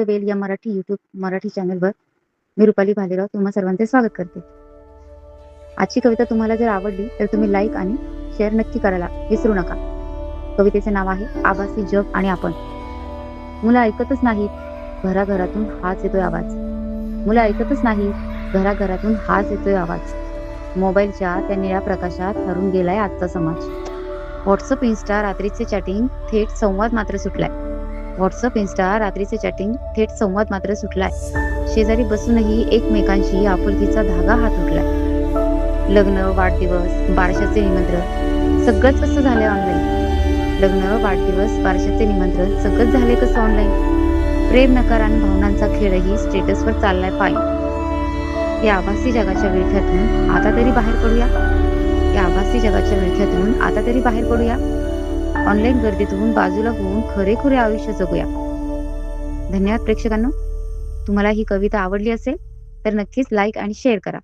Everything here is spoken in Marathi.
वेल या मराठी चॅनलवर मी रुपाली भालेराव तुम्हा सर्वांचे स्वागत करते. आजची कविता तुम्हाला जर आवडली तर तुम्ही लाईक आणि शेअर नक्की करायला विसरू नका. कवितेचे नाव आहे आभासी जग आणि आपण. मुलं ऐकतच नाहीत, घराघरातून हाच येतोय आवाज. मुलं ऐकतच नाहीत, घराघरातून हाच येतोय आवाज. मोबाईलच्या त्या निळ्या प्रकाशात हरून गेलाय आजचा समाज. व्हॉट्सअप इन्स्टा रात्रीचे चॅटिंग थेट संवाद मात्र सुटलाय. शेजारी बसूनही एकमेकांशी आपुलकीचा धागा हात उठलाय. लग्न, वाढदिवस, बारशाचे निमंत्रण सगळंच कसं झालंय ऑनलाईन. प्रेम, नकार आणि भावनांचा खेळही स्टेटसवर चाललाय पायी. या आभासी जगाच्या विळख्यातून आता तरी बाहेर पडूया. ऑनलाईन गर्दीतून बाजूला होऊन खरे आयुष्य जगूया. धन्यवाद प्रेक्षकांनो. तुम्हाला ही कविता आवडली असेल तर नक्कीच लाईक आणि शेअर करा.